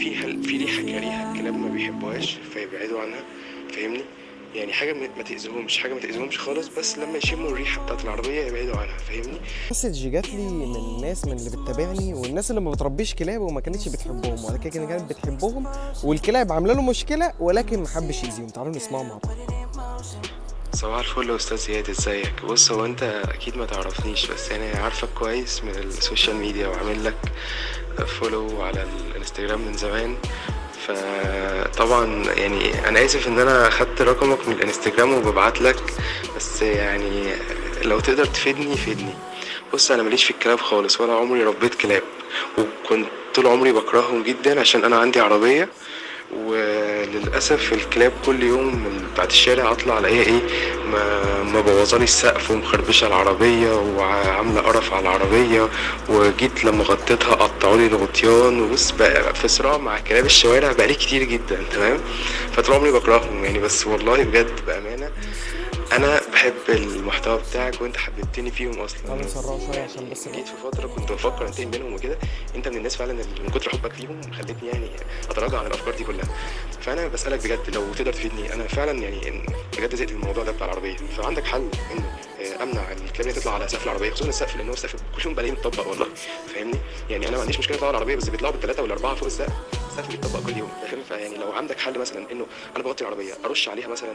في ريحة كريهة الكلاب ما بيحبوهاش فيبعدوا عنها، فاهمني؟ يعني حاجة ما تأذيهمش خالص، بس لما يشموا الريحة بتاعت العربية يبعدوا عنها، فاهمني؟ مسج جات لي من ناس من اللي بتتابعني والناس اللي ما بتربيش كلاب وما كانتش بتحبهم، وبعد كده كانت بتحبهم والكلاب عامله له مشكله ولكن ما حبش يأذيهم. تعالوا نسمعوا مع بعض. صباح الفل يا استاذ زياد، ازيك؟ بص، هو انت اكيد ما تعرفنيش، بس انا عارفك كويس من السوشيال ميديا وعامل لك فولو على الانستجرام من زمان. فطبعا يعني انا اسف ان انا خدت رقمك من الانستجرام وببعت لك، بس يعني لو تقدر تفيدني. بص، انا ماليش في الكلاب خالص ولا عمري ربيت كلاب، وكنت طول عمري بكرههم جدا عشان انا عندي عربية. وللاسف الكلاب كل يوم بعد الشارع اطلع الاقيها ما بوظاني السقف ومخربشه العربيه وعامله قرف على العربيه. وجيت لما غطيتها قطعوا لي الغطيان. وبص بقى في صراع مع كلاب الشوارع بقالي كتير جدا، تمام؟ فطول عمري بكرههم يعني، بس والله بجد بامانه انا بحب المحتوى بتاعك وانت حببتني فيهم اصلا. تعالوا نسرعوا شويه عشان بس جيت في فتره كنت بفكر انتقم منهم وكده. انت من الناس فعلا اللي من كتر حبك فيهم خلتني يعني اتراجع عن الافكار دي كلها. فانا بسالك بجد لو تقدر تفيدني، انا فعلا يعني بجد زهقت من الموضوع ده بتاع العربيه. فعندك حل انه امنع الكلاب اللي تطلع على سقف العربيه، خصوصا السقف، لان هو السقف كل يوم بلاقيه متطبق والله، فاهمني؟ يعني انا ما عنديش مشكله يطلعوا العربيه، بس بيطلعوا بالثلاثه والاربعه فوق السقف. السقف بيتطبق كل يوم، فاهم؟ فيعني لو عندك حل مثلا انه انا بغطي العربيه ارش عليها مثلا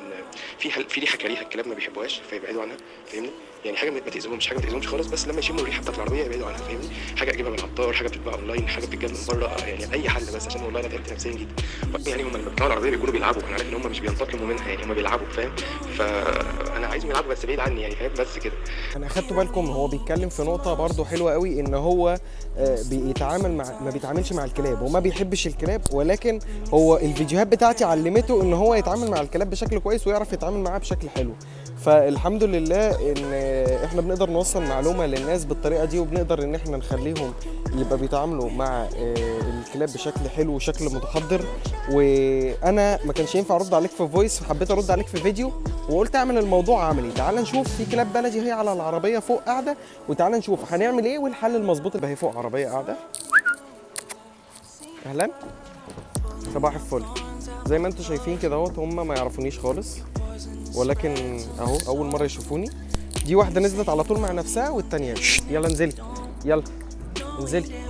في ريحه كريهه الكلاب ما بيحبوهاش فيبعدوا عنها، فاهمني؟ يعني حاجه ما تاذيهمش خالص، بس لما يشموا الريحه بتاعت العربيه يبعدوا عنها، فاهمني؟ حاجه اجيبها من العطار، حاجه بتتباع اونلاين، حاجه بتتجاب من بره، يعني اي حل بس، عشان والله انا تعبت نفسيا جدا. يعني هم لما بيطلعوا العربيه بيكونوا بيلعبوا، انا عارف ان هم مش بينتقموا منها، يعني هم بيلعبوا، فاهم؟ فانا عايزهم يلعبوا بس بعيد عني يعني، فاهم؟ بس كده. انا اخدتوا بالكم هو بيتكلم في نقطه برضو حلوه قوي، ان هو بيتعامل مع ما بيتعاملش مع الكلاب وما بيحبش الكلاب، ولكن هو الفيديوهات بتاعتي علمته ان هو يتعامل مع الكلاب بشكل كويس ويعرف يتعامل معاها بشكل حلو. فالحمد لله ان احنا بنقدر نوصل معلومه للناس بالطريقه دي، وبنقدر ان احنا نخليهم يبقى بيتعاملوا مع الكلاب بشكل حلو وشكل متحضر. وانا ما كانش ينفع ارد عليك في فويس، فحبيت ارد عليك في فيديو وقلت اعمل الموضوع عملي. تعال نشوف، في كلاب بلدي هي على العربيه فوق قاعده، وتعال نشوف هنعمل ايه والحل المظبوط اللي هي فوق عربيه قاعده. اهلا، صباح الفل. زي ما انتم شايفين كده اهوت، هم ما يعرفونيش خالص، ولكن اهو اول مره يشوفوني. دي واحده نزلت على طول مع نفسها، والتانيه يلا انزلي، يلا انزلي.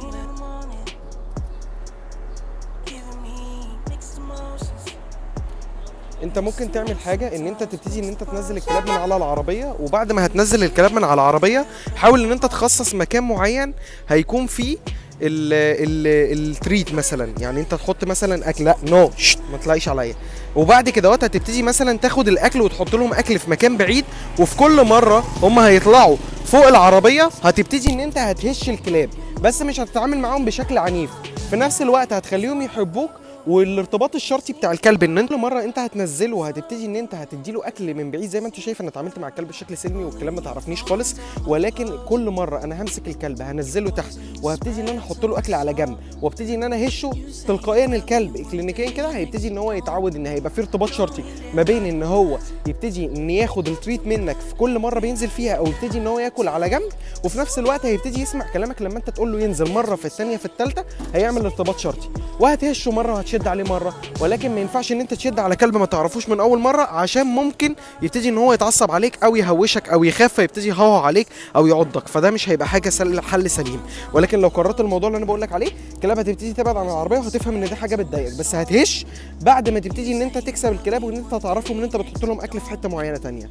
انت ممكن تعمل حاجه، ان انت تبتدي ان انت تنزل الكلاب من على العربيه، وبعد ما هتنزل الكلاب من على العربيه حاول ان انت تخصص مكان معين هيكون فيه التريت مثلا. يعني انت تحط مثلا اكل، لا نو ما تلاقيش عليا. وبعد كده هتبتدي مثلا تاخد الاكل وتحط لهم اكل في مكان بعيد، وفي كل مره هم هيطلعوا فوق العربيه هتبتدي ان انت هتهش الكلاب، بس مش هتتعامل معاهم بشكل عنيف. في نفس الوقت هتخليهم يحبوك. والارتباط الشرطي بتاع الكلب ان انت كل مره انت هتنزله وهتبتدي ان انت هتديله اكل من بعيد. زي ما انت شايف انا اتعاملت مع الكلب بشكل سلمي والكلاب ما تعرفنيش خالص، ولكن كل مره انا همسك الكلب هنزله تحت وهبتدي ان انا احط له اكل على جنب وابتدي ان انا اهشه تلقائيا. الكلب كلينيكيا كده هيبتدي ان هو يتعود ان هيبقى في ارتباط شرطي ما بين ان هو يبتدي ان ياخد التريت منك في كل مره بينزل فيها، او يبتدي ان هو ياكل على جنب، وفي نفس الوقت هيبتدي يسمع كلامك لما انت تقول له ينزل مره، في الثانيه، في الثالثه هيعمل ارتباط شرطي، وهتهشه مره وهتشد عليه مره. ولكن ما ينفعش ان انت تشد على كلب ما تعرفوش من اول مره، عشان ممكن يبتدي ان هو يتعصب عليك او يهوشك او يخاف فيبتدي يهوه عليك او يعضك، فده مش هيبقى حاجه حل سليم. ولكن لو قررت الموضوع اللي انا بقول لك عليه، الكلاب هتبتدي تبعد عن العربيه وهتفهم ان دي حاجه بتضايقك، بس هتهش بعد ما تبتدي ان انت تكسب الكلاب وان انت تعرفهم ان انت بتحط لهم اكل في حته معينه ثانيه.